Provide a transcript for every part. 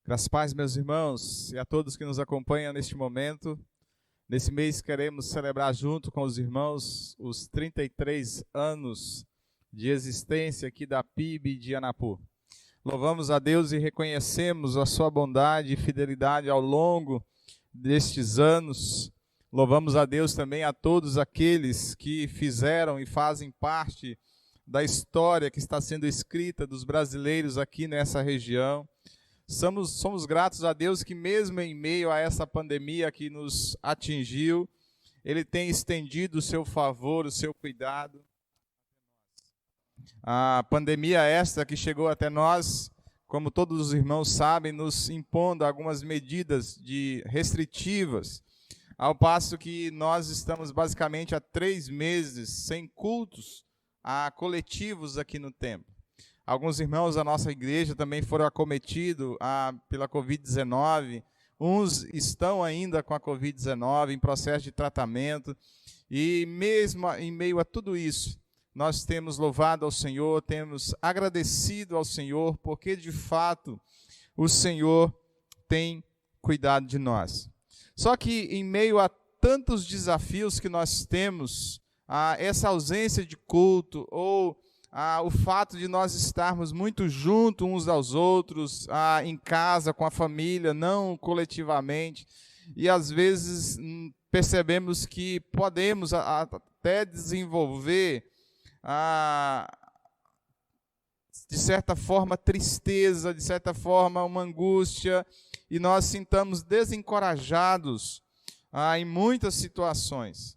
Graças a paz, meus irmãos, e a todos que nos acompanham neste momento. Nesse mês queremos celebrar junto com os irmãos os 33 anos de existência aqui da PIB de Anapu. Louvamos a Deus e reconhecemos a sua bondade e fidelidade ao longo destes anos. Louvamos a Deus também a todos aqueles que fizeram e fazem parte da história que está sendo escrita dos brasileiros aqui nessa região. Somos gratos a Deus que mesmo em meio a essa pandemia que nos atingiu, Ele tem estendido o seu favor, o seu cuidado. A pandemia esta que chegou até nós, como todos os irmãos sabem, nos impondo algumas medidas restritivas, ao passo que nós estamos basicamente há 3 meses sem cultos coletivos aqui no templo. Alguns irmãos da nossa igreja também foram acometidos pela Covid-19. Uns estão ainda com a Covid-19 em processo de tratamento. E mesmo em meio a tudo isso, nós temos louvado ao Senhor, temos agradecido ao Senhor, porque de fato o Senhor tem cuidado de nós. Só que em meio a tantos desafios que nós temos, essa ausência de culto ou o fato de nós estarmos muito juntos uns aos outros, em casa, com a família, não coletivamente, e às vezes percebemos que podemos até desenvolver, de certa forma, tristeza, de certa forma, uma angústia, e nós sintamos desencorajados em muitas situações.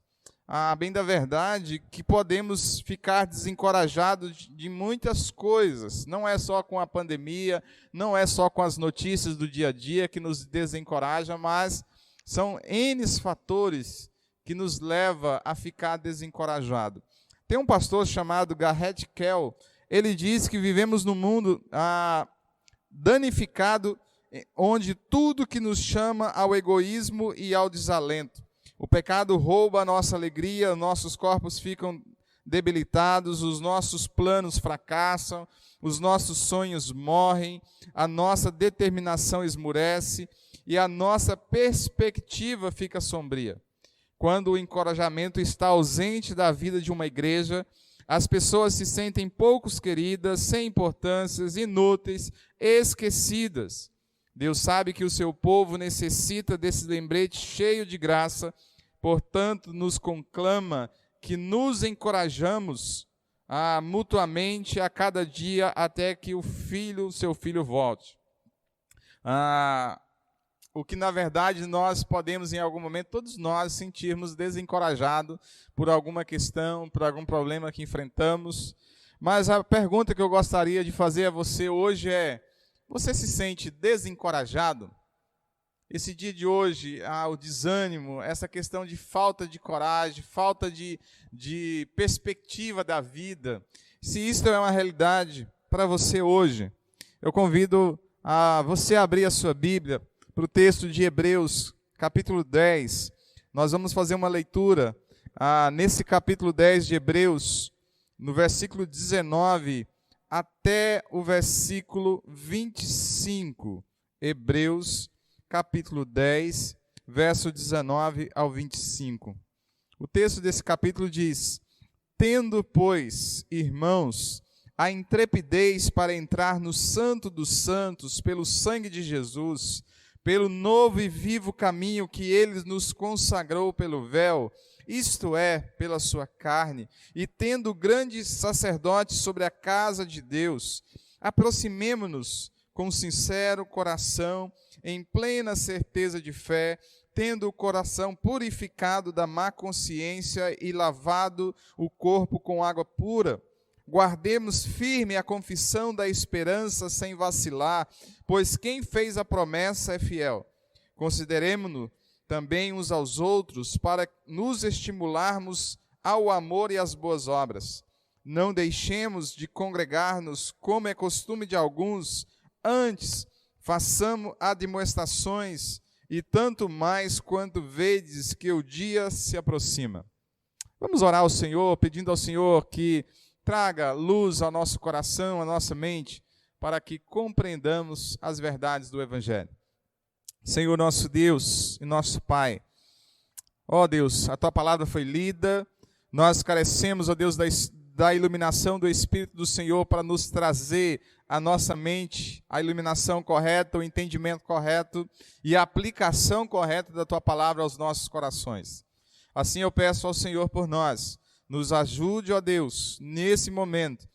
Bem da verdade, que podemos ficar desencorajados de muitas coisas. Não é só com a pandemia, não é só com as notícias do dia a dia que nos desencorajam, mas são N fatores que nos levam a ficar desencorajado. Tem um pastor chamado Garrett Kell, ele diz que vivemos num mundo danificado, onde tudo que nos chama ao egoísmo e ao desalento. O pecado rouba a nossa alegria, nossos corpos ficam debilitados, os nossos planos fracassam, os nossos sonhos morrem, a nossa determinação esmurece e a nossa perspectiva fica sombria. Quando o encorajamento está ausente da vida de uma igreja, as pessoas se sentem pouco queridas, sem importâncias, inúteis, esquecidas. Deus sabe que o seu povo necessita desse lembrete cheio de graça. Portanto, nos conclama que nos encorajamos mutuamente a cada dia até que o seu filho volte. O que, na verdade, nós podemos, em algum momento, todos nós sentirmos desencorajados por alguma questão, por algum problema que enfrentamos. Mas a pergunta que eu gostaria de fazer a você hoje é: você se sente desencorajado? Esse dia de hoje, o desânimo, essa questão de falta de coragem, falta de perspectiva da vida, se isso é uma realidade para você hoje, eu convido a você abrir a sua Bíblia para o texto de Hebreus, capítulo 10. Nós vamos fazer uma leitura nesse capítulo 10 de Hebreus, no versículo 19 até o versículo 25. Hebreus capítulo 10, verso 19 ao 25. O texto desse capítulo diz: Tendo, pois, irmãos, a intrepidez para entrar no Santo dos Santos pelo sangue de Jesus, pelo novo e vivo caminho que Ele nos consagrou pelo véu, isto é, pela sua carne, e tendo grande sacerdote sobre a casa de Deus, aproximemo-nos com sincero coração, em plena certeza de fé, tendo o coração purificado da má consciência e lavado o corpo com água pura. Guardemos firme a confissão da esperança sem vacilar, pois quem fez a promessa é fiel. Consideremo-nos também uns aos outros para nos estimularmos ao amor e às boas obras. Não deixemos de congregar-nos, como é costume de alguns, antes façamos admoestações, e tanto mais quanto vedes que o dia se aproxima. Vamos orar ao Senhor, pedindo ao Senhor que traga luz ao nosso coração, à nossa mente, para que compreendamos as verdades do Evangelho. Senhor nosso Deus e nosso Pai, ó Deus, a Tua palavra foi lida, nós carecemos, ó Deus, da iluminação do Espírito do Senhor para nos trazer à nossa mente a iluminação correta, o entendimento correto e a aplicação correta da Tua palavra aos nossos corações. Assim eu peço ao Senhor por nós, nos ajude, ó Deus, nesse momento,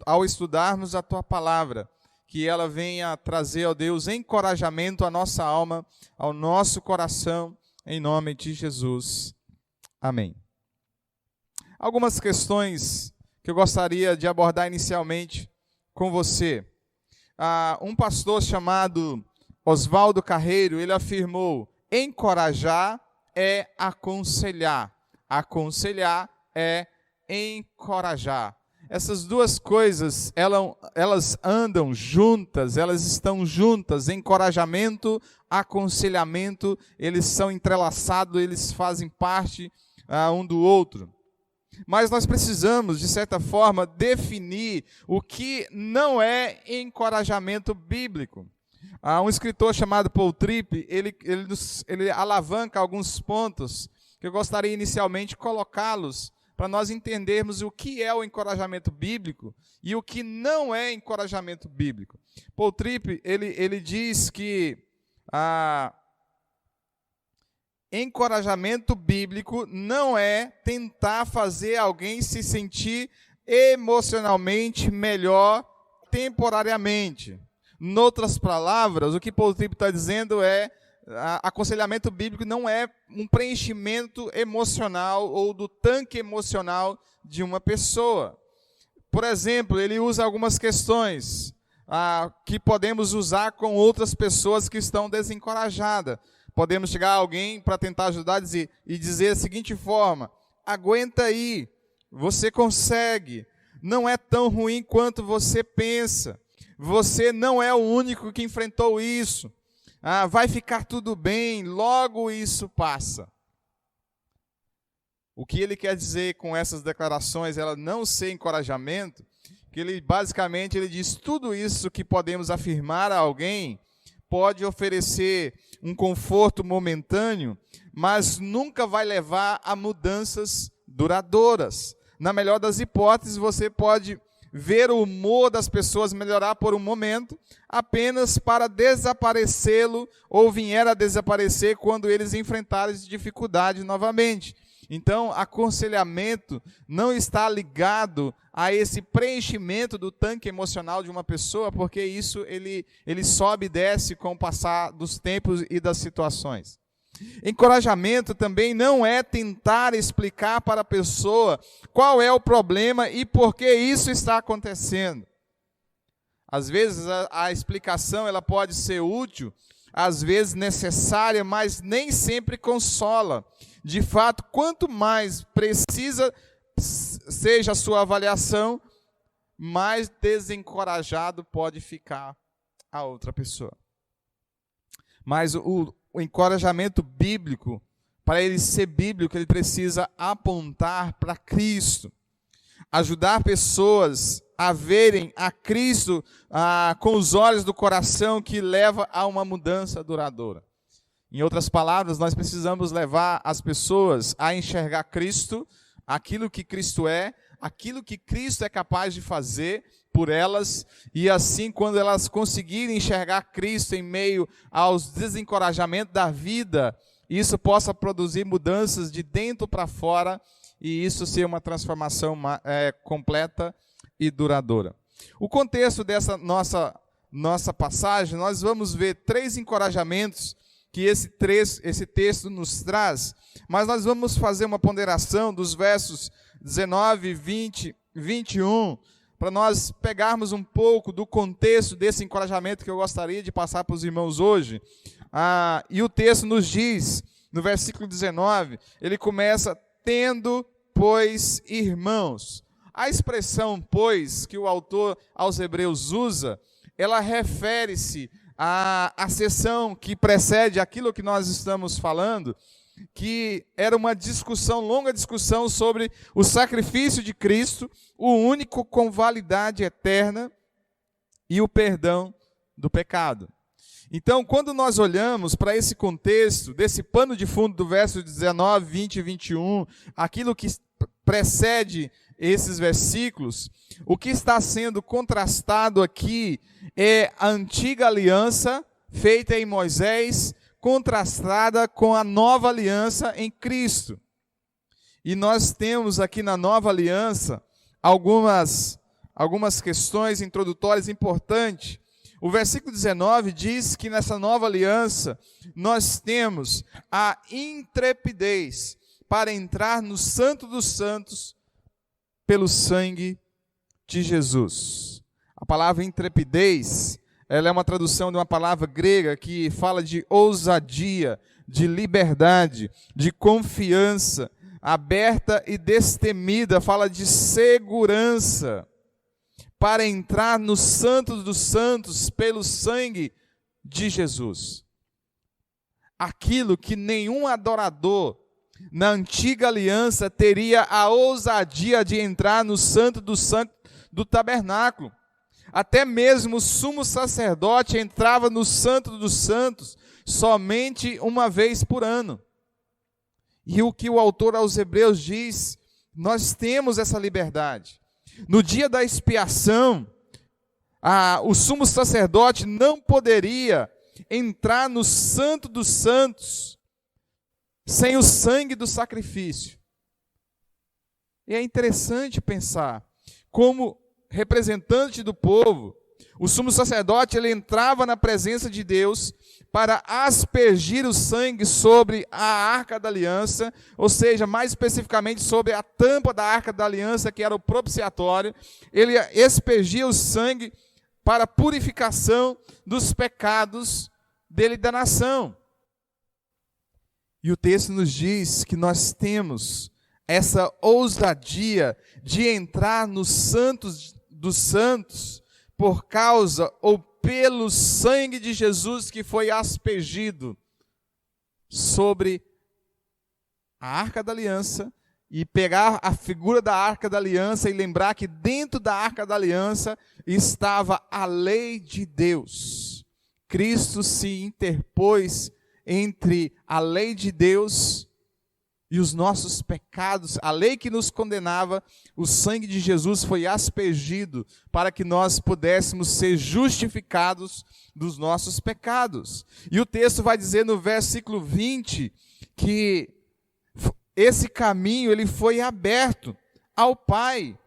ao estudarmos a Tua palavra, que ela venha trazer, ó Deus, encorajamento à nossa alma, ao nosso coração, em nome de Jesus. Amém. Algumas questões que eu gostaria de abordar inicialmente com você. Um pastor chamado Oswaldo Carreiro, ele afirmou: encorajar é aconselhar. Aconselhar é encorajar. Essas duas coisas, elas andam juntas, elas estão juntas. Encorajamento, aconselhamento, eles são entrelaçados, eles fazem parte um do outro. Mas nós precisamos, de certa forma, definir o que não é encorajamento bíblico. Um escritor chamado Paul Tripp, ele alavanca alguns pontos que eu gostaria inicialmente de colocá-los para nós entendermos o que é o encorajamento bíblico e o que não é encorajamento bíblico. Paul Tripp, ele diz que encorajamento bíblico não é tentar fazer alguém se sentir emocionalmente melhor temporariamente. Noutras palavras, o que Paul Tripp está dizendo é: aconselhamento bíblico não é um preenchimento emocional ou do tanque emocional de uma pessoa. Por exemplo, ele usa algumas questões que podemos usar com outras pessoas que estão desencorajadas. Podemos chegar a alguém para tentar ajudar e dizer da seguinte forma: aguenta aí, você consegue, não é tão ruim quanto você pensa, você não é o único que enfrentou isso, vai ficar tudo bem, logo isso passa. O que ele quer dizer com essas declarações, ela não ser encorajamento, que ele basicamente ele diz: tudo isso que podemos afirmar a alguém pode oferecer um conforto momentâneo, mas nunca vai levar a mudanças duradouras. Na melhor das hipóteses, você pode ver o humor das pessoas melhorar por um momento, apenas para desaparecê-lo ou vier a desaparecer quando eles enfrentarem dificuldade novamente. Então, aconselhamento não está ligado a esse preenchimento do tanque emocional de uma pessoa, porque isso ele sobe e desce com o passar dos tempos e das situações. Encorajamento também não é tentar explicar para a pessoa qual é o problema e por que isso está acontecendo. Às vezes a explicação ela pode ser útil, às vezes necessária, mas nem sempre consola. De fato, quanto mais precisa seja a sua avaliação, mais desencorajado pode ficar a outra pessoa. Mas o encorajamento bíblico, para ele ser bíblico, ele precisa apontar para Cristo. Ajudar pessoas a verem a Cristo com os olhos do coração, que leva a uma mudança duradoura. Em outras palavras, nós precisamos levar as pessoas a enxergar Cristo, aquilo que Cristo é, aquilo que Cristo é capaz de fazer por elas, e assim, quando elas conseguirem enxergar Cristo em meio aos desencorajamentos da vida, isso possa produzir mudanças de dentro para fora, e isso ser uma transformação completa e duradoura. O contexto dessa nossa passagem, nós vamos ver 3 encorajamentos que esse texto nos traz, mas nós vamos fazer uma ponderação dos versos 19, 20, 21, para nós pegarmos um pouco do contexto desse encorajamento que eu gostaria de passar para os irmãos hoje. E o texto nos diz, no versículo 19, ele começa: tendo, pois, irmãos. A expressão, pois, que o autor aos Hebreus usa, ela refere-se à sessão que precede aquilo que nós estamos falando, que era uma longa discussão sobre o sacrifício de Cristo, o único com validade eterna, e o perdão do pecado. Então, quando nós olhamos para esse contexto, desse pano de fundo do verso 19, 20 e 21, aquilo que precede esses versículos, o que está sendo contrastado aqui é a antiga aliança feita em Moisés, contrastada com a nova aliança em Cristo. E nós temos aqui na nova aliança algumas questões introdutórias importantes. O versículo 19 diz que nessa nova aliança nós temos a intrepidez para entrar no Santo dos Santos pelo sangue de Jesus. A palavra intrepidez, ela é uma tradução de uma palavra grega que fala de ousadia, de liberdade, de confiança, aberta e destemida, fala de segurança, para entrar no Santo dos Santos pelo sangue de Jesus. Aquilo que nenhum adorador na antiga aliança teria a ousadia de entrar no Santo dos Santos do tabernáculo. Até mesmo o sumo sacerdote entrava no Santo dos Santos somente uma vez por ano. E o que o autor aos Hebreus diz, nós temos essa liberdade. No dia da expiação, o sumo sacerdote não poderia entrar no Santo dos Santos sem o sangue do sacrifício. E é interessante pensar como representante do povo, o sumo sacerdote ele entrava na presença de Deus para aspergir o sangue sobre a Arca da Aliança, ou seja, mais especificamente sobre a tampa da Arca da Aliança, que era o propiciatório. Ele aspergia o sangue para a purificação dos pecados dele e da nação. E o texto nos diz que nós temos essa ousadia de entrar no Santos dos Santos por causa ou pelo sangue de Jesus que foi aspergido sobre a Arca da Aliança, e pegar a figura da Arca da Aliança e lembrar que dentro da Arca da Aliança estava a lei de Deus. Cristo se interpôs entre a lei de Deus e os nossos pecados. A lei que nos condenava, o sangue de Jesus foi aspergido para que nós pudéssemos ser justificados dos nossos pecados. E o texto vai dizer no versículo 20 que esse caminho ele foi aberto ao Pai.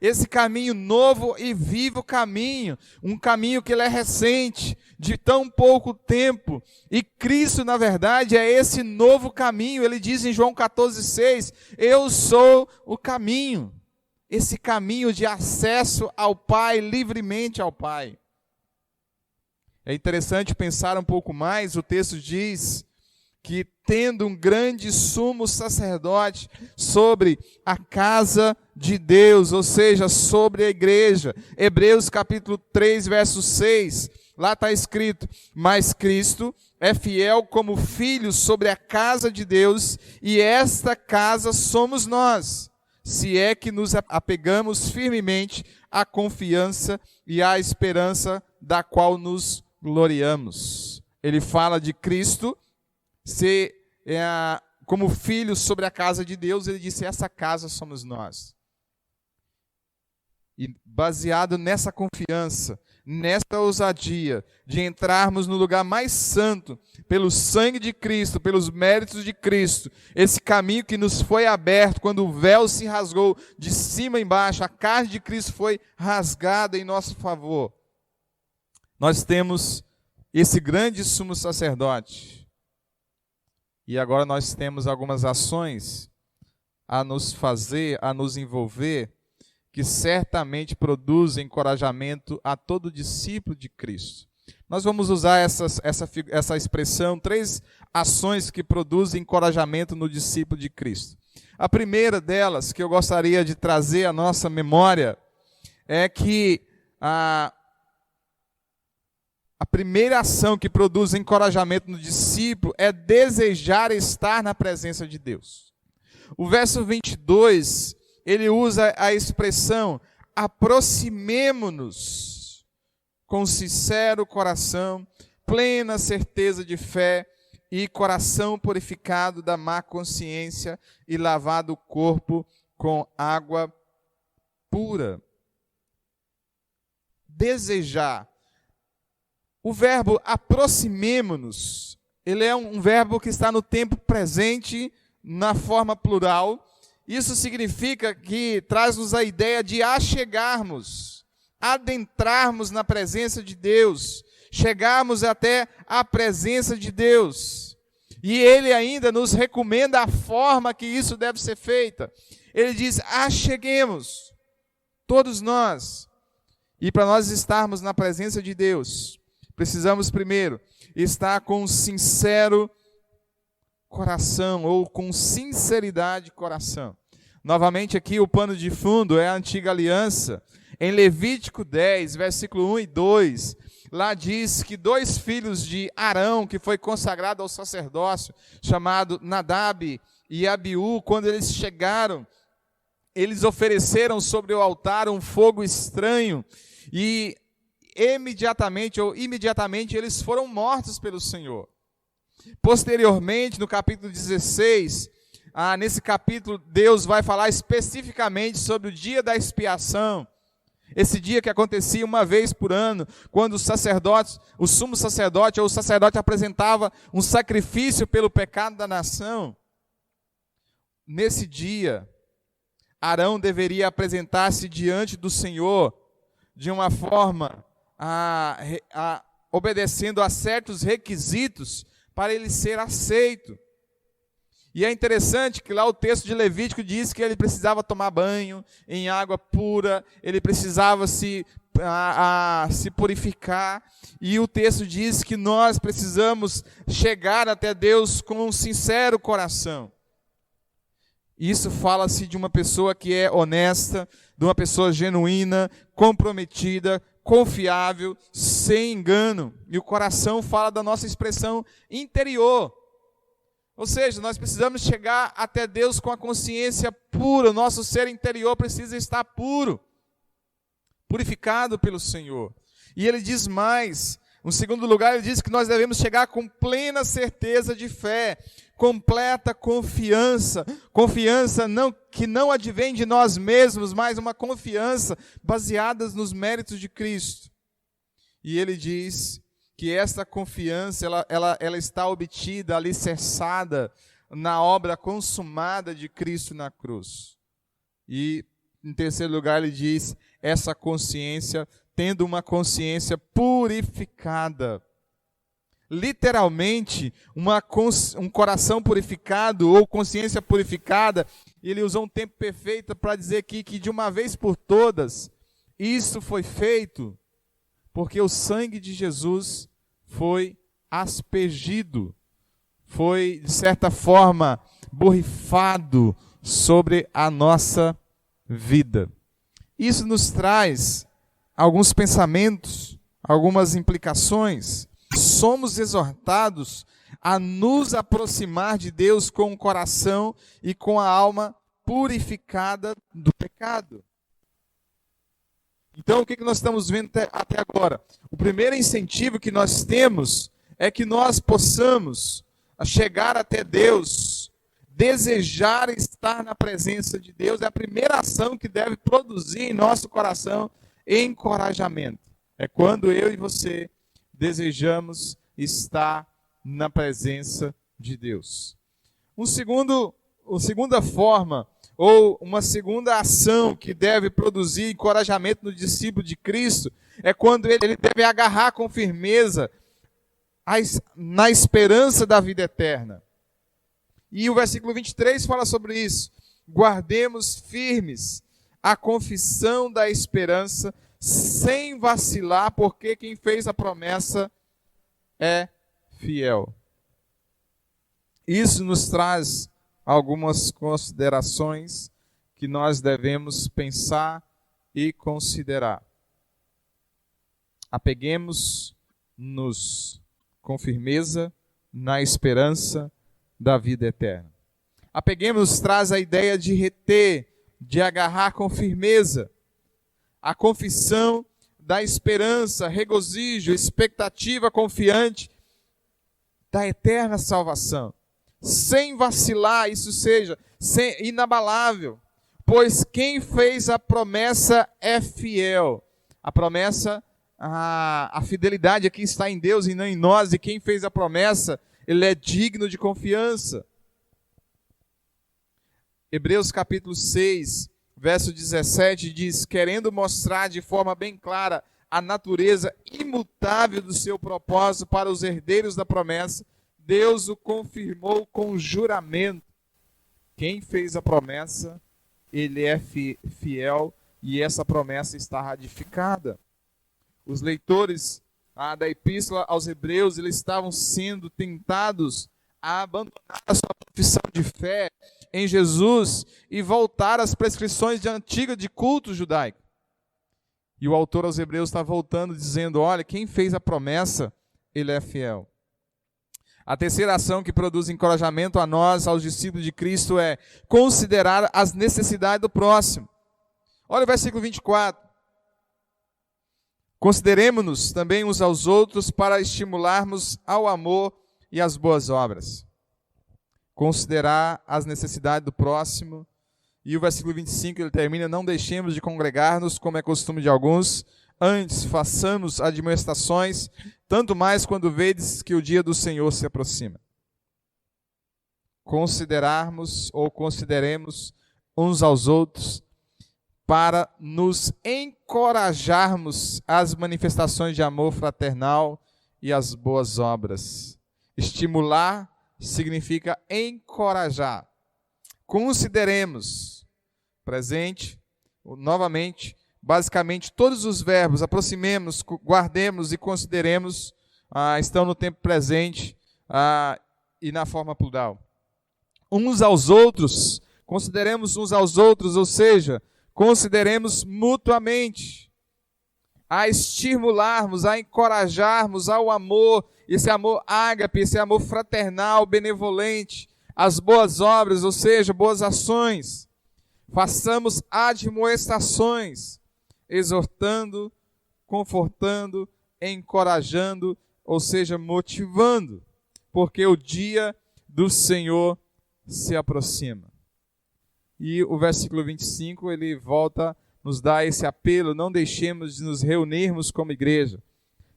Esse caminho novo e vivo caminho, um caminho que ele é recente, de tão pouco tempo, e Cristo na verdade é esse novo caminho. Ele diz em João 14,6, eu sou o caminho, esse caminho de acesso ao Pai, livremente ao Pai. É interessante pensar um pouco mais, o texto diz que tendo um grande sumo sacerdote sobre a casa de Deus, ou seja, sobre a igreja. Hebreus capítulo 3, verso 6, lá está escrito, mas Cristo é fiel como filho sobre a casa de Deus, e esta casa somos nós, se é que nos apegamos firmemente à confiança e à esperança da qual nos gloriamos. Ele fala de Cristo ser como filho sobre a casa de Deus. Ele disse, essa casa somos nós. E baseado nessa confiança, nessa ousadia de entrarmos no lugar mais santo, pelo sangue de Cristo, pelos méritos de Cristo, esse caminho que nos foi aberto, quando o véu se rasgou de cima a embaixo, a carne de Cristo foi rasgada em nosso favor. Nós temos esse grande sumo sacerdote. E agora nós temos algumas ações a nos fazer, a nos envolver, que certamente produzem encorajamento a todo discípulo de Cristo. Nós vamos usar essa expressão, 3 ações que produzem encorajamento no discípulo de Cristo. A primeira delas, que eu gostaria de trazer à nossa memória, é que a primeira ação que produz encorajamento no discípulo é desejar estar na presença de Deus. O verso 22, ele usa a expressão aproximemo-nos com sincero coração, plena certeza de fé e coração purificado da má consciência e lavado o corpo com água pura. Desejar. O verbo aproximemo-nos, ele é um verbo que está no tempo presente, na forma plural. Isso significa que traz-nos a ideia de achegarmos, adentrarmos na presença de Deus, chegarmos até a presença de Deus. E ele ainda nos recomenda a forma que isso deve ser feita. Ele diz: acheguemos, todos nós. E para nós estarmos na presença de Deus, precisamos primeiro estar com um sincero coração, ou com sinceridade de coração. Novamente aqui o pano de fundo é a antiga aliança. Em Levítico 10, versículo 1 e 2, lá diz que 2 filhos de Arão, que foi consagrado ao sacerdócio, chamado Nadab e Abiú, quando eles chegaram, eles ofereceram sobre o altar um fogo estranho, e imediatamente eles foram mortos pelo Senhor. Posteriormente, no capítulo 16, nesse capítulo Deus vai falar especificamente sobre o dia da expiação. Esse dia que acontecia uma vez por ano, quando o sumo sacerdote ou o sacerdote apresentava um sacrifício pelo pecado da nação. Nesse dia, Arão deveria apresentar-se diante do Senhor de uma forma obedecendo a certos requisitos para ele ser aceito. E é interessante que lá o texto de Levítico diz que ele precisava tomar banho em água pura, ele precisava se purificar, e o texto diz que nós precisamos chegar até Deus com um sincero coração. Isso fala-se de uma pessoa que é honesta, de uma pessoa genuína, comprometida, confiável, sem engano. E o coração fala da nossa expressão interior. Ou seja, nós precisamos chegar até Deus com a consciência pura. O nosso ser interior precisa estar puro, purificado pelo Senhor. E ele diz mais, em segundo lugar, ele diz que nós devemos chegar com plena certeza de fé, completa confiança, que não advém de nós mesmos, mas uma confiança baseada nos méritos de Cristo. E ele diz que esta confiança, ela está obtida, alicerçada na obra consumada de Cristo na cruz. E, em terceiro lugar, ele diz, essa consciência, tendo uma consciência purificada. Literalmente, um coração purificado, ou consciência purificada, ele usou um tempo perfeito para dizer aqui que de uma vez por todas, isso foi feito, porque o sangue de Jesus foi aspergido, foi, de certa forma, borrifado sobre a nossa vida. Isso nos traz alguns pensamentos, algumas implicações. Somos exortados a nos aproximar de Deus com o coração e com a alma purificada do pecado. Então, o que nós estamos vendo até agora? O primeiro incentivo que nós temos é que nós possamos chegar até Deus, desejar estar na presença de Deus. É a primeira ação que deve produzir em nosso coração encorajamento. É quando eu e você desejamos estar na presença de Deus. Uma segunda forma, ou uma segunda ação que deve produzir encorajamento no discípulo de Cristo, é quando ele deve agarrar com firmeza na esperança da vida eterna. E o versículo 23 fala sobre isso. Guardemos firmes a confissão da esperança, sem vacilar, porque quem fez a promessa é fiel. Isso nos traz algumas considerações que nós devemos pensar e considerar. Apeguemos-nos com firmeza na esperança da vida eterna. Apeguemos-nos traz a ideia de reter, de agarrar com firmeza a confissão da esperança, regozijo, expectativa confiante da eterna salvação. Sem vacilar, isso seja, inabalável. Pois quem fez a promessa é fiel. A promessa, a fidelidade aqui está em Deus e não em nós. E quem fez a promessa, ele é digno de confiança. Hebreus capítulo 6, verso 17 diz: querendo mostrar de forma bem clara a natureza imutável do seu propósito para os herdeiros da promessa, Deus o confirmou com juramento. Quem fez a promessa, ele é fiel e essa promessa está ratificada. Os leitores da epístola aos Hebreus, eles estavam sendo tentados a abandonar a sua profissão de fé em Jesus e voltar às prescrições antigas de culto judaico. E o autor aos Hebreus está voltando dizendo: olha, quem fez a promessa, ele é fiel. A terceira ação que produz encorajamento a nós, aos discípulos de Cristo, é considerar as necessidades do próximo. Olha o versículo 24. Consideremos-nos também uns aos outros para estimularmos ao amor e às boas obras. Considerar as necessidades do próximo. E o versículo 25, ele termina: não deixemos de congregar-nos, como é costume de alguns, antes façamos admoestações, tanto mais quando vedes que o dia do Senhor se aproxima. Considerarmos ou consideremos uns aos outros para nos encorajarmos às manifestações de amor fraternal e às boas obras. Estimular significa encorajar. Consideremos, presente, novamente, basicamente todos os verbos, aproximemos, guardemos e consideremos, estão no tempo presente e na forma plural. Uns aos outros, consideremos uns aos outros, ou seja, consideremos mutuamente, a estimularmos, a encorajarmos ao amor, esse amor ágape, esse amor fraternal, benevolente, as boas obras, ou seja, boas ações. Façamos admoestações, exortando, confortando, encorajando, ou seja, motivando, porque o dia do Senhor se aproxima. E o versículo 25, ele volta, nos dá esse apelo: não deixemos de nos reunirmos como igreja,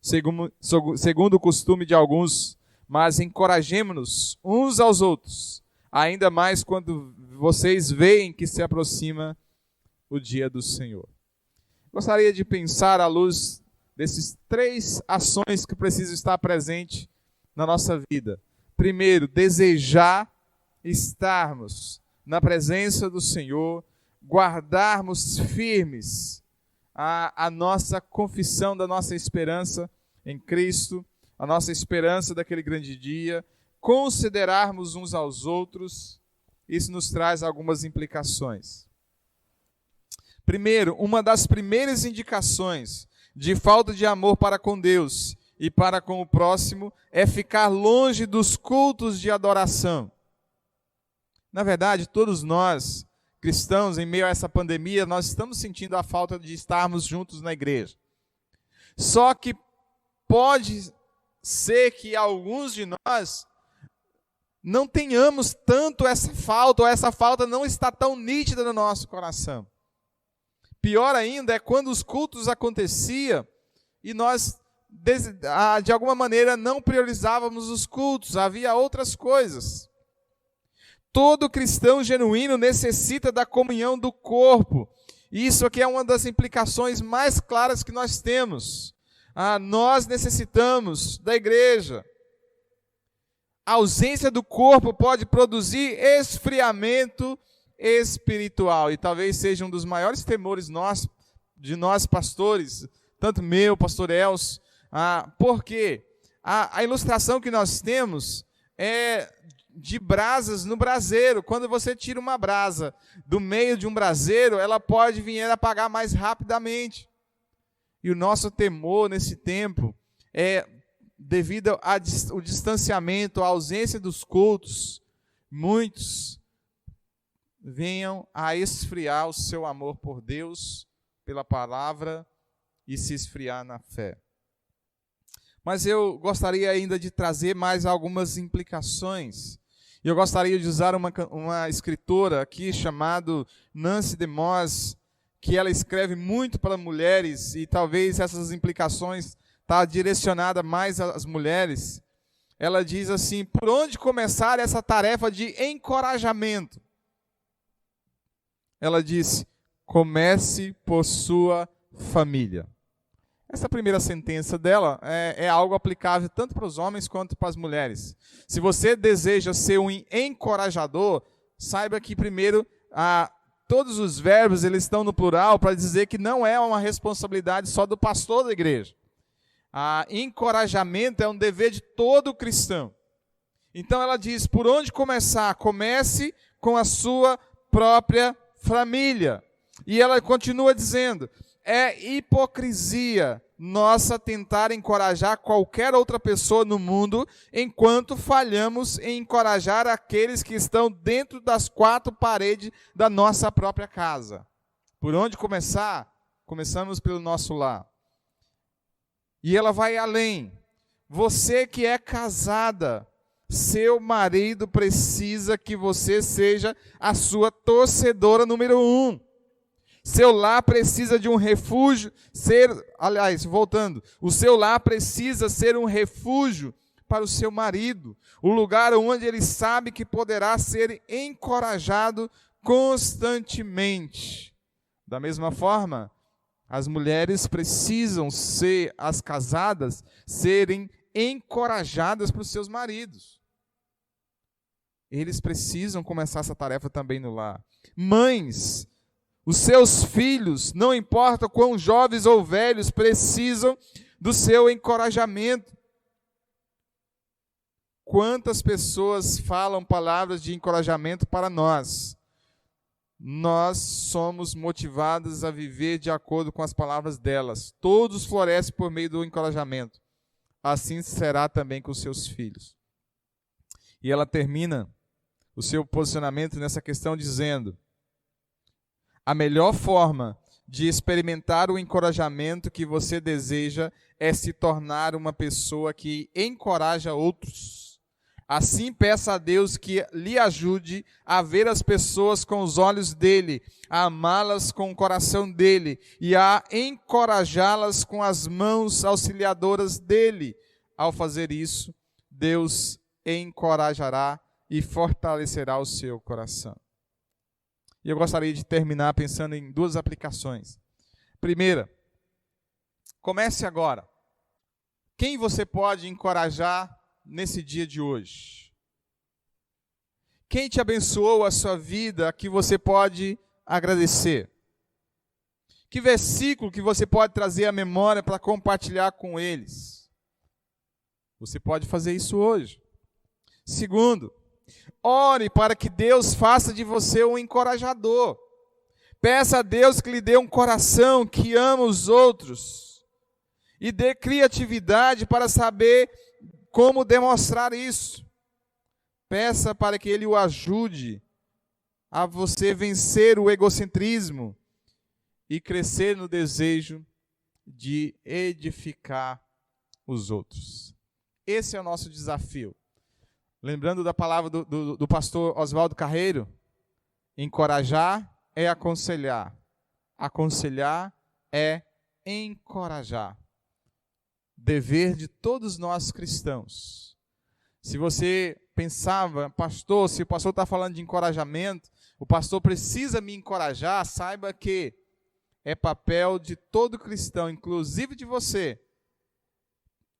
segundo o costume de alguns, mas encorajemo-nos uns aos outros, ainda mais quando vocês veem que se aproxima o dia do Senhor. Gostaria de pensar à luz desses 3 ações que precisam estar presentes na nossa vida. Primeiro, desejar estarmos na presença do Senhor, guardarmos firmes a nossa confissão da nossa esperança em Cristo, a nossa esperança daquele grande dia, considerarmos uns aos outros. Isso nos traz algumas implicações. Primeiro, uma das primeiras indicações de falta de amor para com Deus e para com o próximo é ficar longe dos cultos de adoração. Na verdade, todos nós, cristãos, em meio a essa pandemia, nós estamos sentindo a falta de estarmos juntos na igreja. Só que pode ser que alguns de nós não tenhamos tanto essa falta, ou essa falta não está tão nítida no nosso coração. Pior ainda é quando os cultos aconteciam e nós, de alguma maneira, não priorizávamos os cultos, havia outras coisas. Todo cristão genuíno necessita da comunhão do corpo. Isso aqui é uma das implicações mais claras que nós temos. Nós necessitamos da igreja. A ausência do corpo pode produzir esfriamento espiritual. E talvez seja um dos maiores temores de nós pastores, tanto meu, pastor Elcio, porque a ilustração que nós temos é de brasas no braseiro. Quando você tira uma brasa do meio de um braseiro, ela pode vir a apagar mais rapidamente. E o nosso temor nesse tempo é devido ao distanciamento, à ausência dos cultos, muitos venham a esfriar o seu amor por Deus, pela palavra e se esfriar na fé. Mas eu gostaria ainda de trazer mais algumas implicações. Eu gostaria de usar uma escritora aqui chamada Nancy DeMoss, que ela escreve muito para mulheres, e talvez essas implicações estão direcionadas mais às mulheres. Ela diz assim: por onde começar essa tarefa de encorajamento? Ela disse: comece por sua família. Essa primeira sentença dela é algo aplicável tanto para os homens quanto para as mulheres. Se você deseja ser um encorajador, saiba que primeiro todos os verbos eles estão no plural para dizer que não é uma responsabilidade só do pastor da igreja. Encorajamento é um dever de todo cristão. Então ela diz: por onde começar? Comece com a sua própria família. E ela continua dizendo: é hipocrisia nossa tentar encorajar qualquer outra pessoa no mundo, enquanto falhamos em encorajar aqueles que estão dentro das quatro paredes da nossa própria casa. Por onde começar? Começamos pelo nosso lar. E ela vai além. Você que é casada, seu marido precisa que você seja a sua torcedora número 1. Seu lar precisa de um refúgio, o seu lar precisa ser um refúgio para o seu marido, o lugar onde ele sabe que poderá ser encorajado constantemente. Da mesma forma, as mulheres precisam ser, as casadas, serem encorajadas por seus maridos. Eles precisam começar essa tarefa também no lar. Mães, os seus filhos, não importa quão jovens ou velhos, precisam do seu encorajamento. Quantas pessoas falam palavras de encorajamento para nós? Nós somos motivados a viver de acordo com as palavras delas. Todos florescem por meio do encorajamento. Assim será também com os seus filhos. E ela termina o seu posicionamento nessa questão dizendo: a melhor forma de experimentar o encorajamento que você deseja é se tornar uma pessoa que encoraja outros. Assim, peça a Deus que lhe ajude a ver as pessoas com os olhos dele, a amá-las com o coração dele e a encorajá-las com as mãos auxiliadoras dele. Ao fazer isso, Deus encorajará e fortalecerá o seu coração. E eu gostaria de terminar pensando em duas aplicações. Primeira, comece agora. Quem você pode encorajar nesse dia de hoje? Quem te abençoou a sua vida que você pode agradecer? Que versículo que você pode trazer à memória para compartilhar com eles? Você pode fazer isso hoje. Segundo, ore para que Deus faça de você um encorajador. Peça a Deus que lhe dê um coração que ama os outros e dê criatividade para saber como demonstrar isso. Peça para que Ele o ajude a você vencer o egocentrismo e crescer no desejo de edificar os outros. Esse é o nosso desafio. Lembrando da palavra do pastor Oswaldo Carreiro, encorajar é aconselhar. Aconselhar é encorajar. Dever de todos nós cristãos. Se você pensava, pastor, se o pastor está falando de encorajamento, o pastor precisa me encorajar, saiba que é papel de todo cristão, inclusive de você,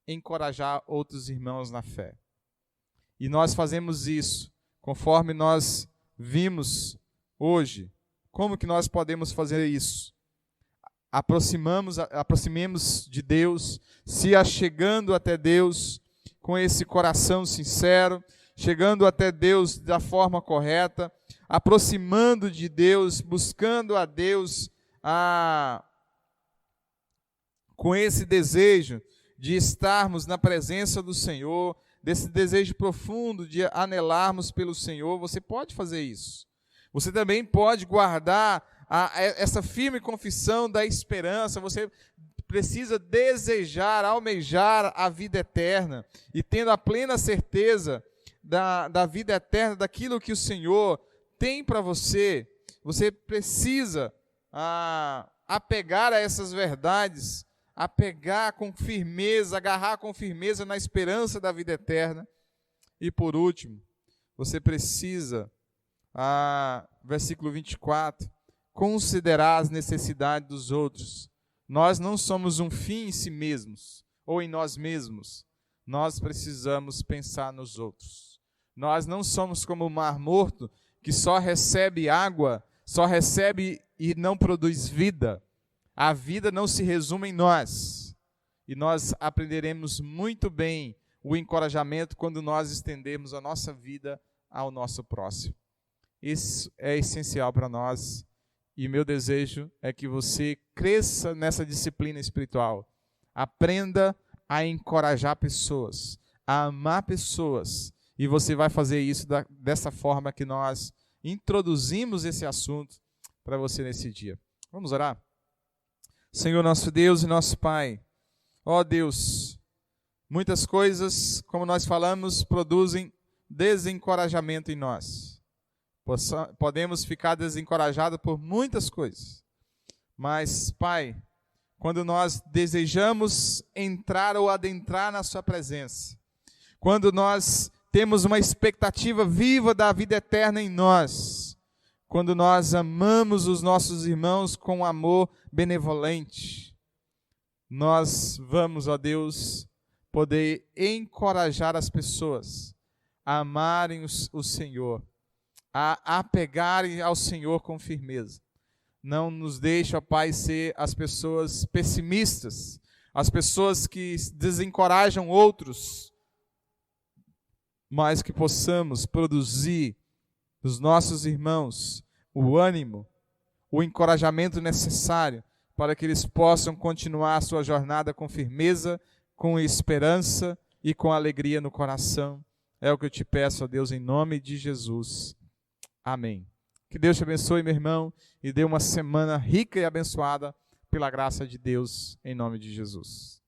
encorajar outros irmãos na fé. E nós fazemos isso, conforme nós vimos hoje. Como que nós podemos fazer isso? Aproximemos de Deus, se achegando até Deus com esse coração sincero, chegando até Deus da forma correta, aproximando de Deus, buscando a Deus com esse desejo de estarmos na presença do Senhor, desse desejo profundo de anelarmos pelo Senhor. Você pode fazer isso. Você também pode guardar essa firme confissão da esperança. Você precisa desejar, almejar a vida eterna, e tendo a plena certeza da vida eterna, daquilo que o Senhor tem para você, você precisa apegar a essas verdades, apegar com firmeza, agarrar com firmeza na esperança da vida eterna. E por último, você precisa, versículo 24, considerar as necessidades dos outros. Nós não somos um fim em si mesmos, ou em nós mesmos. Nós precisamos pensar nos outros. Nós não somos como o Mar Morto, que só recebe água, só recebe e não produz vida. A vida não se resume em nós. E nós aprenderemos muito bem o encorajamento quando nós estendermos a nossa vida ao nosso próximo. Isso é essencial para nós. E meu desejo é que você cresça nessa disciplina espiritual. Aprenda a encorajar pessoas, a amar pessoas. E você vai fazer isso dessa forma que nós introduzimos esse assunto para você nesse dia. Vamos orar? Senhor, nosso Deus e nosso Pai, ó Deus, muitas coisas, como nós falamos, produzem desencorajamento em nós. Podemos ficar desencorajados por muitas coisas. Mas, Pai, quando nós desejamos entrar ou adentrar na Sua presença, quando nós temos uma expectativa viva da vida eterna em nós, quando nós amamos os nossos irmãos com amor benevolente, nós vamos, ó Deus, poder encorajar as pessoas a amarem o Senhor, a apegarem ao Senhor com firmeza. Não nos deixe, ó Pai, ser as pessoas pessimistas, as pessoas que desencorajam outros, mas que possamos produzir nos nossos irmãos o ânimo, o encorajamento necessário para que eles possam continuar a sua jornada com firmeza, com esperança e com alegria no coração. É o que eu te peço, ó Deus, em nome de Jesus. Amém. Que Deus te abençoe, meu irmão, e dê uma semana rica e abençoada pela graça de Deus, em nome de Jesus.